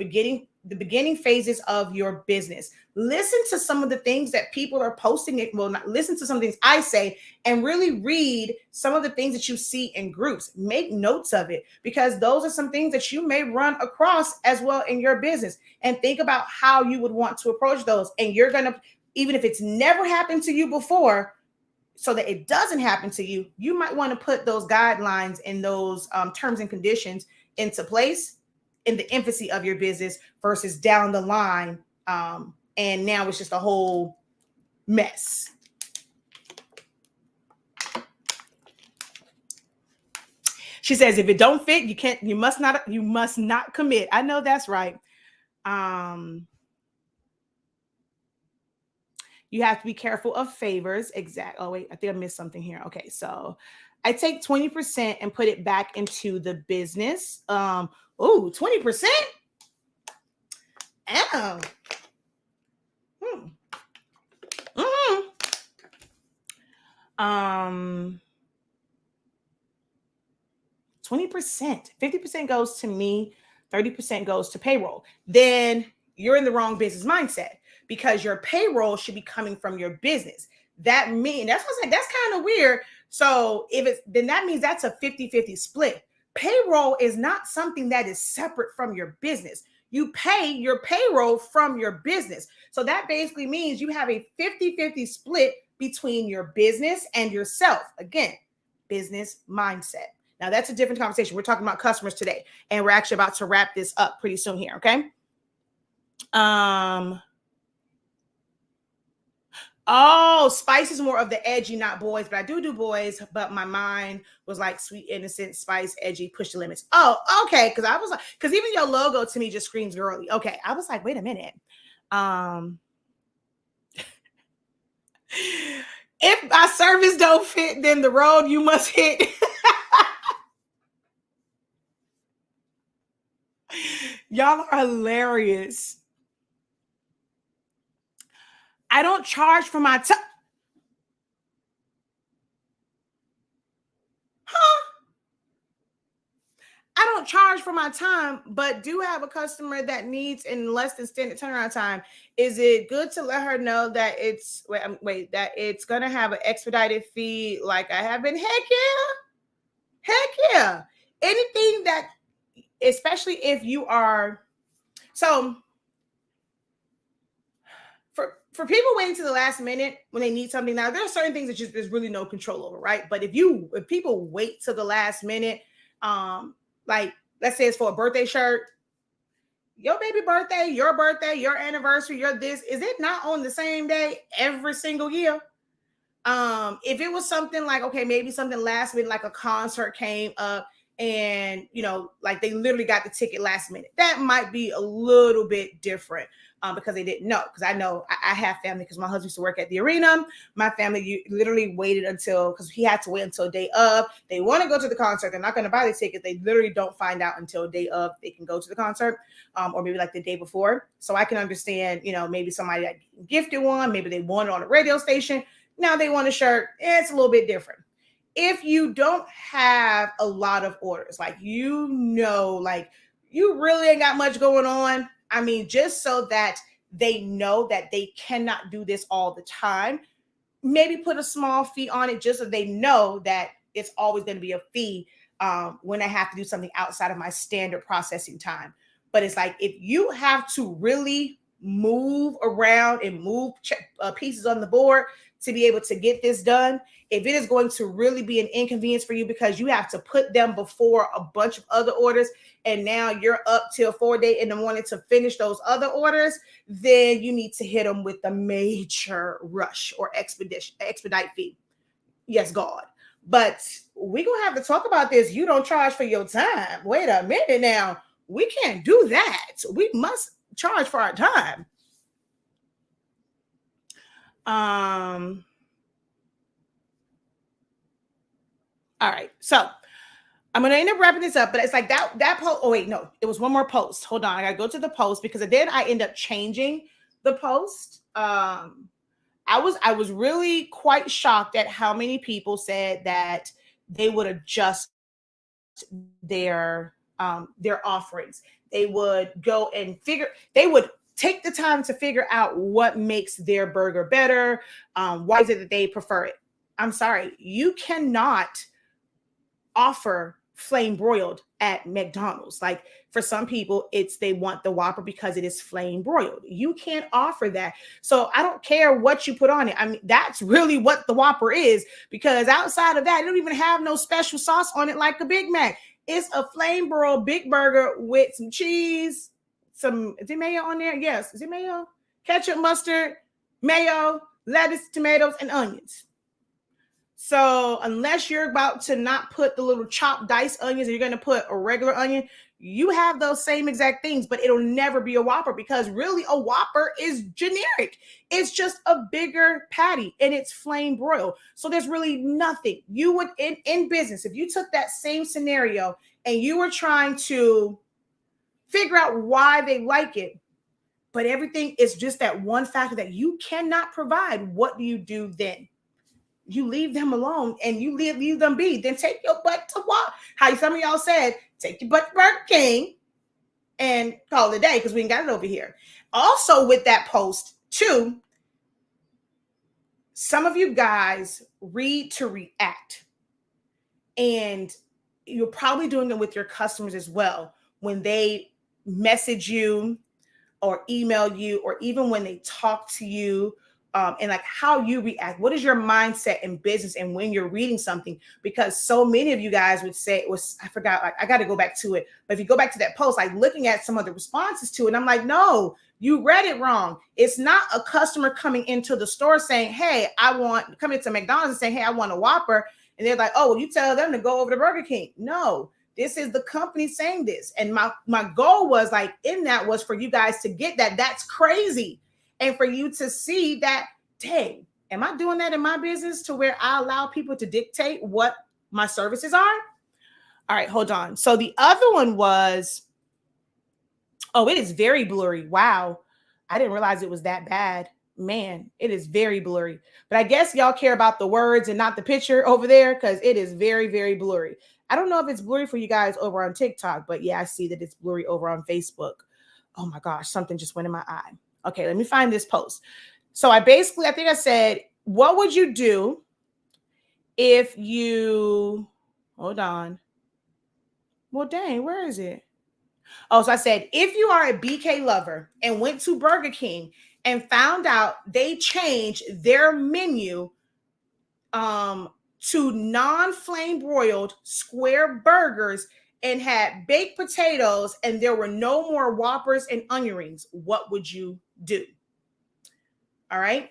beginning phases of your business, listen to some of the things that people are posting. Not listen to some of the things I say, and really read some of the things that you see in groups. Make notes of it, because those are some things that you may run across as well in your business, and think about how you would want to approach those. And you're going to, even if it's never happened to you before, so that it doesn't happen to you, you might want to put those guidelines and those terms and conditions into place in the infancy of your business versus down the line. And now it's just a whole mess. She says, if it don't fit, you must not commit. I know that's right. You have to be careful of favors. Exact. Oh, wait, I think I missed something here. Okay, so I take 20% and put it back into the business. 20%? Oh. 20%. 50% goes to me, 30% goes to payroll. Then you're in the wrong business mindset, because your payroll should be coming from your business. That's what I said. That's kind of weird. So then that means that's a 50-50 split. Payroll is not something that is separate from your business. You pay your payroll from your business. So that basically means you have a 50-50 split between your business and yourself. Again, business mindset. Now, that's a different conversation. We're talking about customers today, and we're actually about to wrap this up pretty soon here, okay? Spice is more of the edgy, not boys, but I do boys, but my mind was like sweet, innocent, spice, edgy, push the limits. Oh, okay, because I was like, because even your logo to me just screams girly. Okay, I was like, wait a minute. If my service don't fit, then the road you must hit. Y'all are hilarious. I don't charge for my time. I don't charge for my time, but do have a customer that needs in less than standard turnaround time. Is it good to let her know that it's that it's gonna have an expedited fee like I have been? Heck yeah. Anything that, especially if you are, so for people waiting to the last minute when they need something, now there are certain things that there's really no control over, right? But if people wait to the last minute, like let's say it's for a birthday shirt, your baby birthday, your anniversary, is it not on the same day every single year? If it was something like, okay, maybe something last minute, like a concert came up and, like they literally got the ticket last minute, that might be a little bit different. Because they didn't know. Because I know I have family, because my husband used to work at the arena. My family literally waited because he had to wait until day of. They want to go to the concert. They're not going to buy the ticket. They literally don't find out until day of they can go to the concert, or maybe like the day before. So I can understand, maybe somebody that gifted one, maybe they want it on a radio station. Now they want a shirt. It's a little bit different. If you don't have a lot of orders, like you really ain't got much going on, I mean, just so that they know that they cannot do this all the time. Maybe put a small fee on it just so they know that it's always going to be a fee when I have to do something outside of my standard processing time. But it's like if you have to really move around and move pieces on the board to be able to get this done, if it is going to really be an inconvenience for you because you have to put them before a bunch of other orders and now you're up till 4 days in the morning to finish those other orders, then you need to hit them with the major rush or expedite fee. Yes, God. But we're going to have to talk about this. You don't charge for your time. Wait a minute now. We can't do that. We must charge for our time. All right. So I'm going to end up wrapping this up, but it's like that post. Oh, wait, no, it was one more post. Hold on. I got to go to the post because then I end up changing the post. I was really quite shocked at how many people said that they would adjust their offerings. They would go and they would take the time to figure out what makes their burger better. Why is it that they prefer it? I'm sorry, you cannot offer flame broiled at McDonald's. Like for some people, they want the Whopper because it is flame broiled. You can't offer that. So I don't care what you put on it. I mean, that's really what the Whopper is, because outside of that, it don't even have no special sauce on it like a Big Mac. It's a flame broiled big burger with some cheese, is it mayo on there? Yes. Is it mayo? Ketchup, mustard, mayo, lettuce, tomatoes, and onions. So unless you're about to not put the little chopped diced onions and you're going to put a regular onion, you have those same exact things, but it'll never be a Whopper because really a Whopper is generic. It's just a bigger patty and it's flame broiled. So there's really nothing. You would, in business, if you took that same scenario and you were trying to figure out why they like it, but everything is just that one factor that you cannot provide, what do you do then? You leave them alone and you leave them be. Then take your butt to what? How some of y'all said, take your butt to Burger King and call it a day because we ain't got it over here. Also with that post too, some of you guys read to react. And you're probably doing it with your customers as well. When they message you or email you, or even when they talk to you, and like how you react. What is your mindset in business and when you're reading something? Because so many of you guys would say, I forgot, like, I got to go back to it. But if you go back to that post, like looking at some of the responses to it, and I'm like, no, you read it wrong. It's not a customer coming into the store saying, hey, coming to McDonald's and saying, hey, I want a Whopper. And they're like, oh, well, you tell them to go over to Burger King. No, this is the company saying this. And my goal was like in that was for you guys to get that. That's crazy. And for you to see that, dang, am I doing that in my business to where I allow people to dictate what my services are? All right, hold on. So the other one was, oh, it is very blurry. Wow. I didn't realize it was that bad. Man, it is very blurry. But I guess y'all care about the words and not the picture over there because it is very, very blurry. I don't know if it's blurry for you guys over on TikTok, but yeah, I see that it's blurry over on Facebook. Oh my gosh, something just went in my eye. Okay, let me find this post. So I think I said, what would you do if you, hold on. Well, dang, where is it? Oh, so I said, if you are a BK lover and went to Burger King and found out they changed their menu to non-flame broiled square burgers and had baked potatoes and there were no more Whoppers and onion rings, what would you do? All right.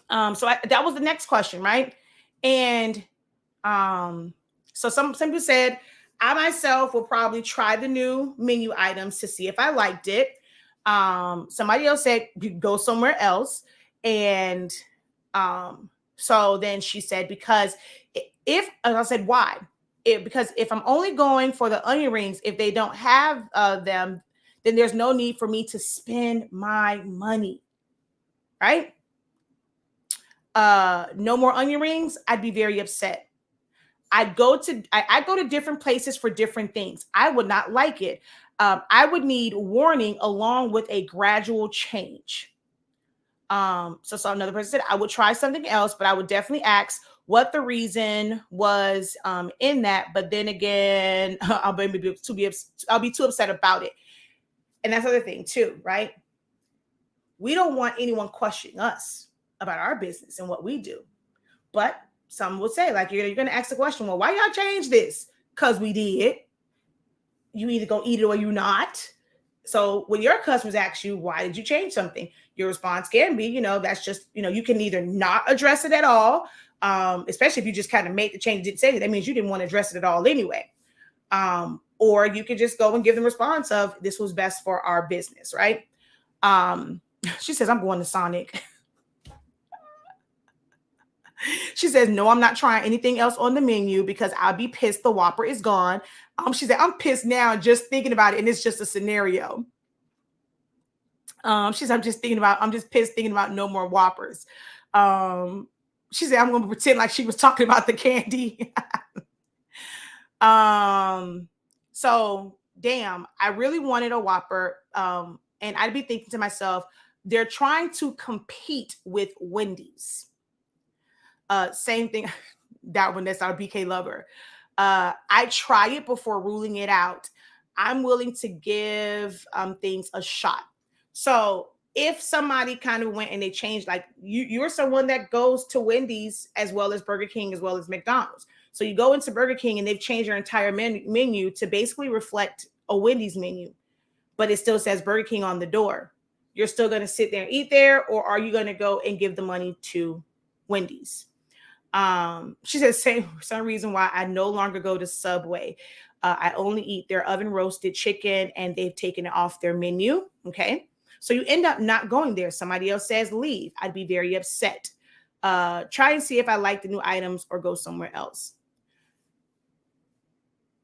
So that was the next question, right? And so some people said, I myself will probably try the new menu items to see if I liked it. Somebody else said, go somewhere else. And so then she said, because I said, why? Because if I'm only going for the onion rings, if they don't have them, then there's no need for me to spend my money. Right? No more onion rings, I'd be very upset. I go to different places for different things. I would not like it. I would need warning along with a gradual change. So another person said, I would try something else, but I would definitely ask what the reason was in that. But then again, I'll be too upset about it. And that's the other thing too, right? We don't want anyone questioning us about our business and what we do. But some will say, like, you're going to ask the question, well, why y'all change this? Because we did. You either go eat it or you not. So when your customers ask you, why did you change something? Your response can be, that's just, you can either not address it at all, especially if you just kind of made the change, didn't say it. That means you didn't want to address it at all anyway. Or you could just go and give them response of, this was best for our business, right? She says, I'm going to Sonic. She says, no, I'm not trying anything else on the menu because I'll be pissed the Whopper is gone. She said, I'm pissed now just thinking about it, and it's just a scenario. She said, I'm just pissed thinking about no more Whoppers. She said, I'm going to pretend like she was talking about the candy. So damn, I really wanted a Whopper. And I'd be thinking to myself, they're trying to compete with Wendy's. Same thing. That one, that's our BK lover. I try it before ruling it out. I'm willing to give things a shot. So if somebody kind of went and they changed, like you're someone that goes to Wendy's as well as Burger King, as well as McDonald's. So you go into Burger King and they've changed their entire menu to basically reflect a Wendy's menu, but it still says Burger King on the door. You're still going to sit there and eat there, or are you going to go and give the money to Wendy's? She says, some reason why I no longer go to Subway. I only eat their oven roasted chicken and they've taken it off their menu. Okay. So you end up not going there. Somebody else says leave. I'd be very upset. Try and see if I like the new items or go somewhere else.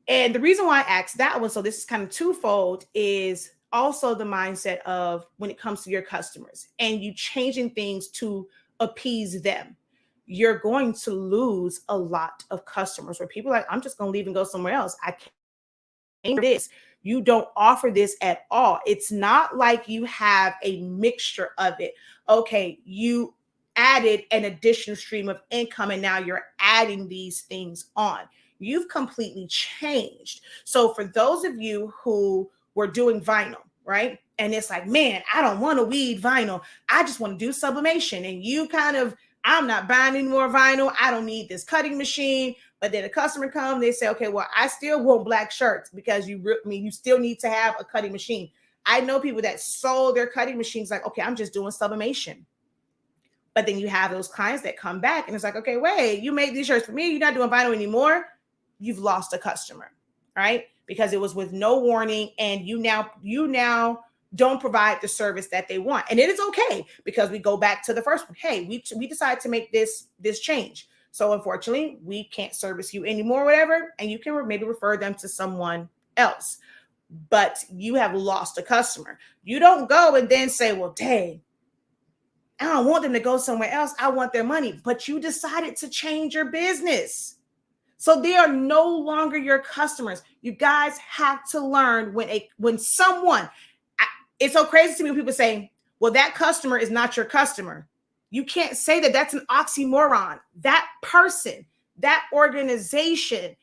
And the reason why I asked that one, so this is kind of twofold, is also the mindset of when it comes to your customers and you changing things to appease them. You're going to lose a lot of customers where people are like, I'm just going to leave and go somewhere else. I can't do this. You don't offer this at all. It's not like you have a mixture of it. Okay, you added an additional stream of income and now you're adding these things on. You've completely changed. So for those of you who were doing vinyl, right? And it's like, man, I don't want to weed vinyl. I just want to do sublimation. And you kind of, I'm not buying any more vinyl. I don't need this cutting machine. But then a customer comes, they say, okay, well, I still want black shirts because you still need to have a cutting machine. I know people that sold their cutting machines like, okay, I'm just doing sublimation. But then you have those clients that come back and it's like, okay, wait, you made these shirts for me. You're not doing vinyl anymore. You've lost a customer, right? Because it was with no warning and you now don't provide the service that they want. And it is okay because we go back to the first one. Hey, we decided to make this change. So unfortunately, we can't service you anymore, whatever. And you can maybe refer them to someone else. But you have lost a customer. You don't go and then say, well, dang, I don't want them to go somewhere else. I want their money. But you decided to change your business. So they are no longer your customers. You guys have to learn when someone, it's so crazy to me when people say, well, that customer is not your customer. You can't say that. That's an oxymoron. That person, that organization,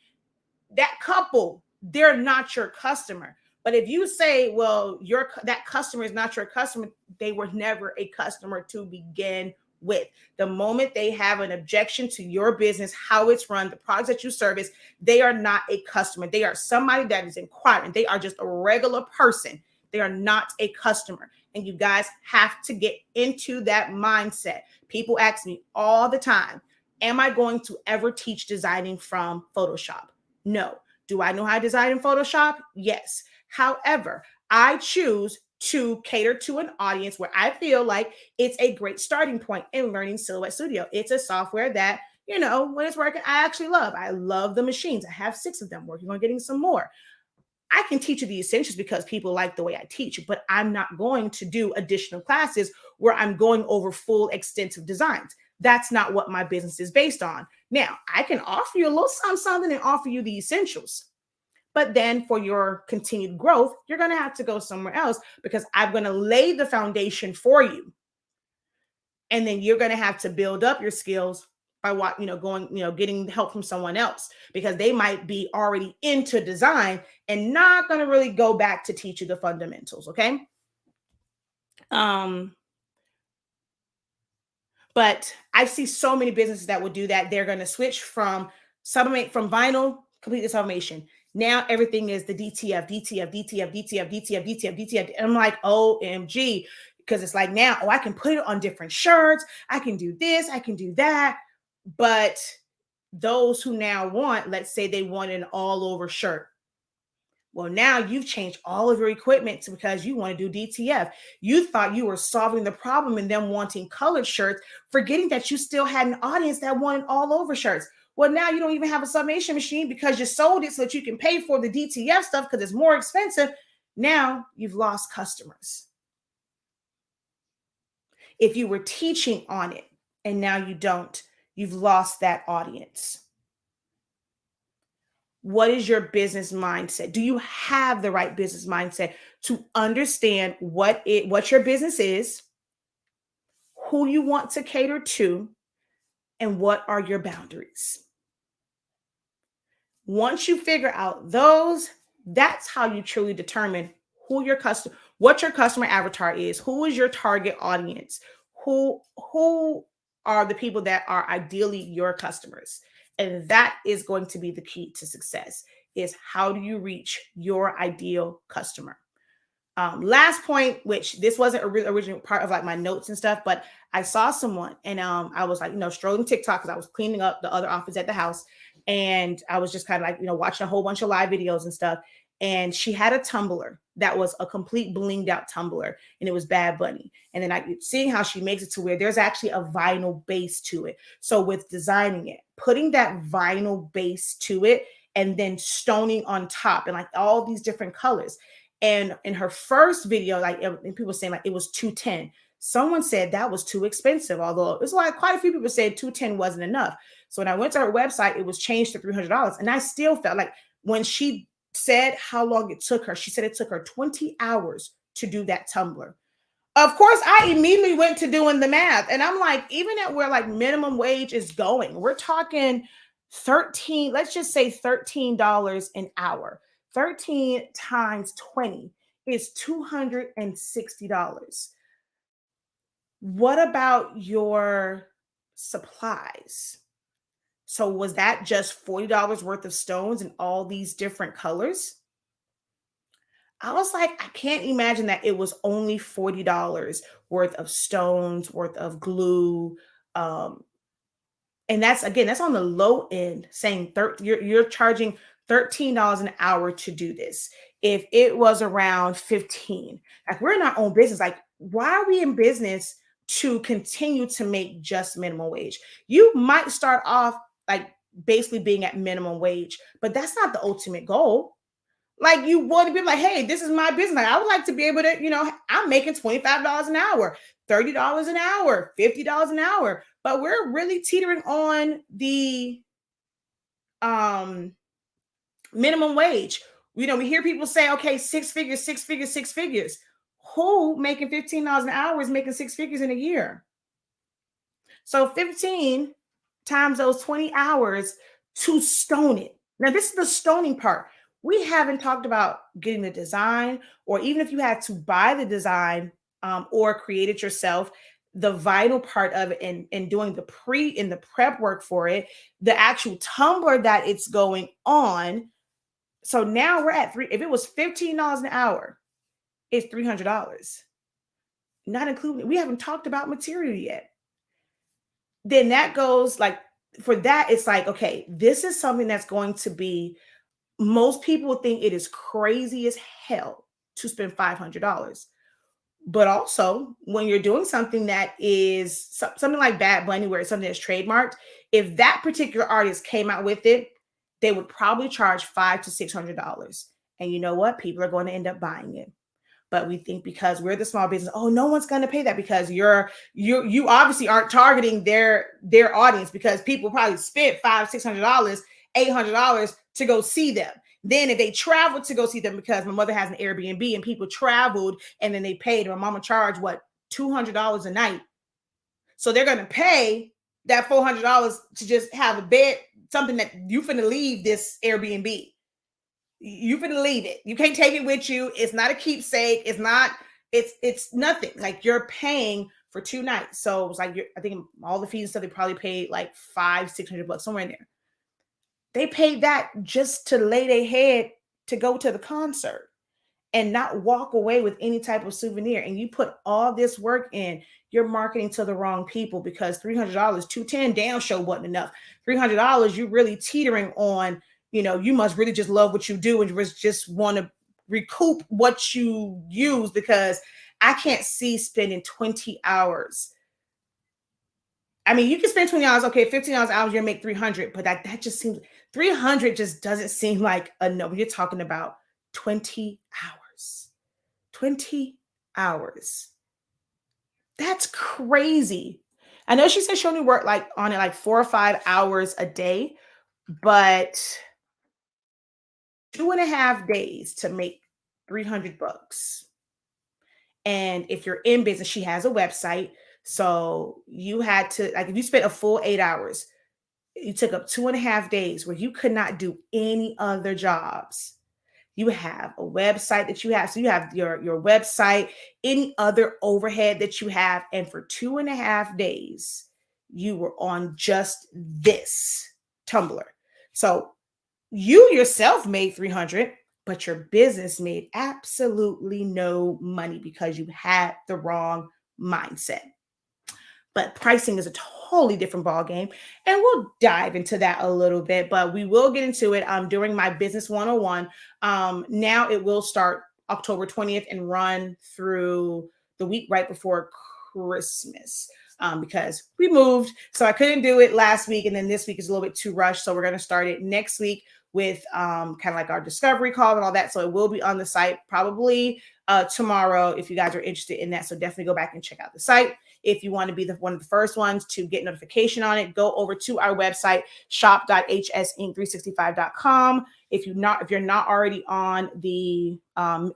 that couple, they're not your customer. But if you say, well, that customer is not your customer, they were never a customer to begin with. The moment they have an objection to your business, how it's run, the products that you service, they are not a customer. They are somebody that is inquiring. They are just a regular person. They are not a customer. And you guys have to get into that mindset. People ask me all the time, am I going to ever teach designing from Photoshop? No. Do I know how to design in Photoshop? Yes. However, I choose to cater to an audience where I feel like it's a great starting point in learning Silhouette Studio. It's a software that, when it's working, I actually love. I love the machines. I have 6 of them, working on getting some more. I can teach you the essentials because people like the way I teach, but I'm not going to do additional classes where I'm going over full extensive designs. That's not what my business is based on. Now, I can offer you a little something and offer you the essentials. But then for your continued growth, you're going to have to go somewhere else because I'm going to lay the foundation for you. And then you're going to have to build up your skills by what, going, getting help from someone else because they might be already into design and not going to really go back to teach you the fundamentals. Okay. But I see so many businesses that would do that. They're going to switch from vinyl complete to sublimation. Now everything is the DTF, DTF, DTF, DTF, DTF, DTF, DTF. And I'm like, OMG, because it's like now, I can put it on different shirts. I can do this, I can do that. But those who now want, let's say they want an all over shirt. Well, now you've changed all of your equipment because you want to do DTF. You thought you were solving the problem in them wanting colored shirts, forgetting that you still had an audience that wanted all over shirts. Well, now you don't even have a sublimation machine because you sold it so that you can pay for the DTF stuff because it's more expensive. Now you've lost customers. If you were teaching on it and now you don't, you've lost that audience. What is your business mindset? Do you have the right business mindset to understand what your business is, who you want to cater to, and what are your boundaries? Once you figure out those, that's how you truly determine what your customer avatar is, who is your target audience, who are the people that are ideally your customers. And that is going to be the key to success, is how do you reach your ideal customer? Last point, which this wasn't a original part of like my notes and stuff, but I saw someone and I was like, strolling TikTok because I was cleaning up the other office at the house. And I was just kind of like, watching a whole bunch of live videos and stuff. And she had a tumbler that was a complete blinged out tumbler, and it was Bad Bunny. And then seeing how she makes it to where there's actually a vinyl base to it. So with designing it, putting that vinyl base to it, and then stoning on top, and like all these different colors. And in her first video, and people saying like it was $210. Someone said that was too expensive, although it's like quite a few people said $210 wasn't enough. So when I went to her website, it was changed to $300. And I still felt like when she said how long it took her, she said it took her 20 hours to do that tumbler. Of course, I immediately went to doing the math. And I'm like, even at where like minimum wage is going, we're talking let's just say $13 an hour. 13 times 20 is $260. What about your supplies? So was that just $40 worth of stones in all these different colors? I was like, I can't imagine that it was only $40 worth of stones, worth of glue. And that's on the low end, saying you're charging $13 an hour to do this. If it was around 15, like we're in our own business, like why are we in business to continue to make just minimum wage? You might start off like basically being at minimum wage, but that's not the ultimate goal. Like you want to be like, hey, this is my business. Like, I would like to be able to, I'm making $25 an hour, $30 an hour, $50 an hour, but we're really teetering on the minimum wage. We hear people say, okay, six figures. Who making $15 an hour is making six figures in a year? So 15 times those 20 hours to stone it. Now, this is the stoning part. We haven't talked about getting the design, or even if you had to buy the design or create it yourself, the vinyl part of it and doing the prep work for it, the actual tumbler that it's going on. So now we're at if it was $15 an hour, it's $300. Not including, we haven't talked about material yet. Then that goes like, for that, it's like, okay, this is something that's going to be, most people think it is crazy as hell to spend $500. But also when you're doing something that is something like Bad Bunny, where it's something that's trademarked, if that particular artist came out with it, they would probably charge $500 to $600. And you know what? People are going to end up buying it. But we think because we're the small business, oh, no one's going to pay that, because you obviously aren't targeting their audience, because people probably spent $500, $600, $800 to go see them. Then if they traveled to go see them, because my mother has an Airbnb and people traveled and then they paid, my mama charged what, $200 a night. So they're going to pay that $400 to just have a bed, something that you finna leave this Airbnb. You finna leave it. You can't take it with you. It's not a keepsake. It's nothing. Like, you're paying for 2 nights. So it was like, I think all the fees and stuff, they probably paid like $500-600, somewhere in there. They paid that just to lay their head to go to the concert and not walk away with any type of souvenir. And you put all this work in, you're marketing to the wrong people, because $300, $210 down show wasn't enough. $300, you really teetering on, you must really just love what you do and just want to recoup what you use, because I can't see spending 20 hours. I mean, you can spend 20 hours, okay, 15 hours, you're gonna make 300, but that just seems, 300 just doesn't seem like enough. You're talking about 20 hours. 20 hours. That's crazy. I know she said she only worked on it 4 or 5 hours a day, but 2.5 days to make $300. And if you're in business, she has a website. So you had to, if you spent a full 8 hours, you took up 2.5 days where you could not do any other jobs. You have a website that you have. So you have your website, any other overhead that you have. And for 2.5 days, you were on just this Tumblr. So you yourself made 300, but your business made absolutely no money because you had the wrong mindset. But pricing is a totally different ballgame, and we'll dive into that a little bit, but we will get into it during my Business 101. Now it will start October 20th and run through the week right before Christmas, because we moved. So I couldn't do it last week, and then this week is a little bit too rushed. So we're going to start it next week with kind of like our discovery call and all that. So it will be on the site probably tomorrow if you guys are interested in that. So definitely go back and check out the site. If you want to be one of the first ones to get notification on it, go over to our website, shop.hsinc365.com. If you're not already on the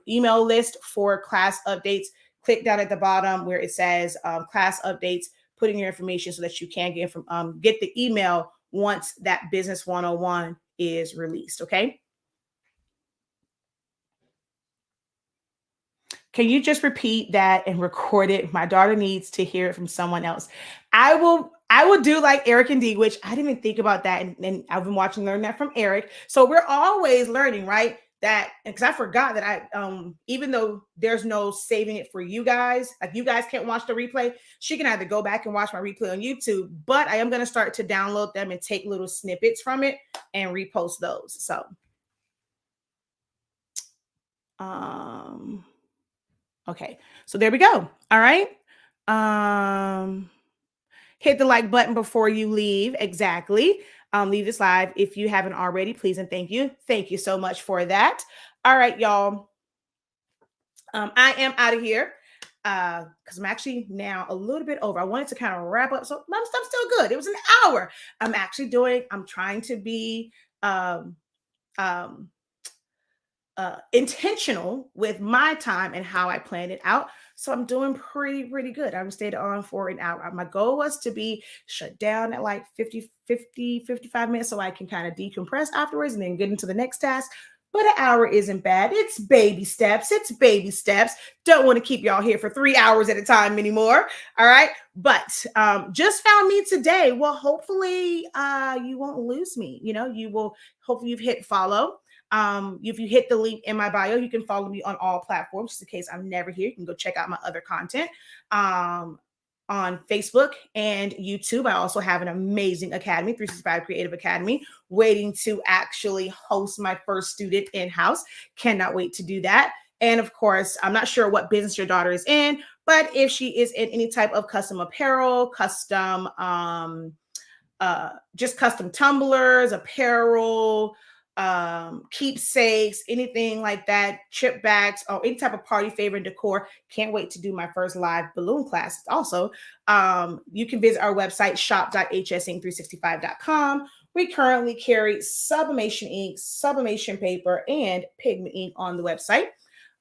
email list for class updates, click down at the bottom where it says class updates, put in your information so that you can get the email once that Business 101 is released. Okay. Can you just repeat that and record it? My daughter needs to hear it from someone else. I will do like Eric and Dee, which I didn't even think about that. And I've been learn that from Eric. So we're always learning, right? That, because I forgot that I, even though there's no saving it for you guys, like you guys can't watch the replay, she can either go back and watch my replay on YouTube, but I am going to start to download them and take little snippets from it and repost those. So, okay, so there we go. All right. Hit the like button before you leave. Exactly. Leave this live if you haven't already, please and thank you. Thank you so much for that. All right, y'all. I am out of here because I'm actually now a little bit over. I wanted to kind of wrap up, so my stuff's still good. It was an hour. I'm trying to be intentional with my time and how I planned it out. So I'm doing pretty good. I'm stayed on for an hour. My goal was to be shut down at like 55 minutes so I can kind of decompress afterwards and then get into the next task. But an hour isn't bad. It's baby steps. Don't want to keep y'all here for 3 hours at a time anymore. All right. But just found me today. Well, hopefully you won't lose me. Hopefully you've hit follow. If you hit the link in my bio, you can follow me on all platforms just in case I'm never here. You can go check out my other content on Facebook and YouTube. I also have an amazing academy, 365 Creative Academy, waiting to actually host my first student in-house. Cannot wait to do that. And of course, I'm not sure what business your daughter is in, but if she is in any type of custom apparel, just custom tumblers, apparel, keepsakes, anything like that, chip bags, or any type of party favor and decor. Can't wait to do my first live balloon class. Also, you can visit our website, shop.hsinc365.com, We currently carry sublimation ink, sublimation paper, and pigment ink on the website.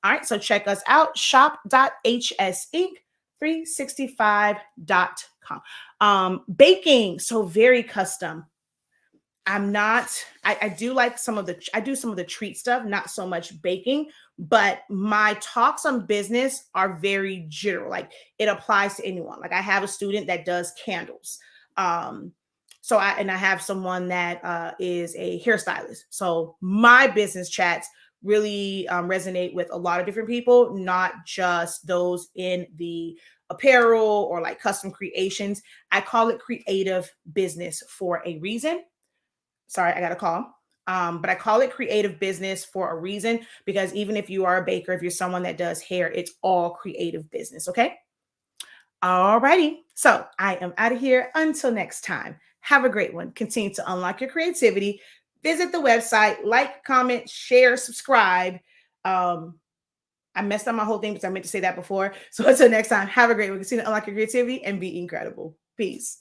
All right, so check us out, shop.hsink365.com. Baking, so very custom. I'm not, I do like I do some of the treat stuff, not so much baking, but my talks on business are very general. Like it applies to anyone. Like I have a student that does candles. Um, I have someone that is a hairstylist. So my business chats really resonate with a lot of different people, not just those in the apparel or like custom creations. I call it creative business for a reason. Sorry, I got a call. But I call it creative business for a reason because even if you are a baker, if you're someone that does hair, it's all creative business. Okay. All righty. So I am out of here. Until next time, have a great one. Continue to unlock your creativity. Visit the website, like, comment, share, subscribe. I messed up my whole thing because I meant to say that before. So until next time, have a great one. Continue to unlock your creativity and be incredible. Peace.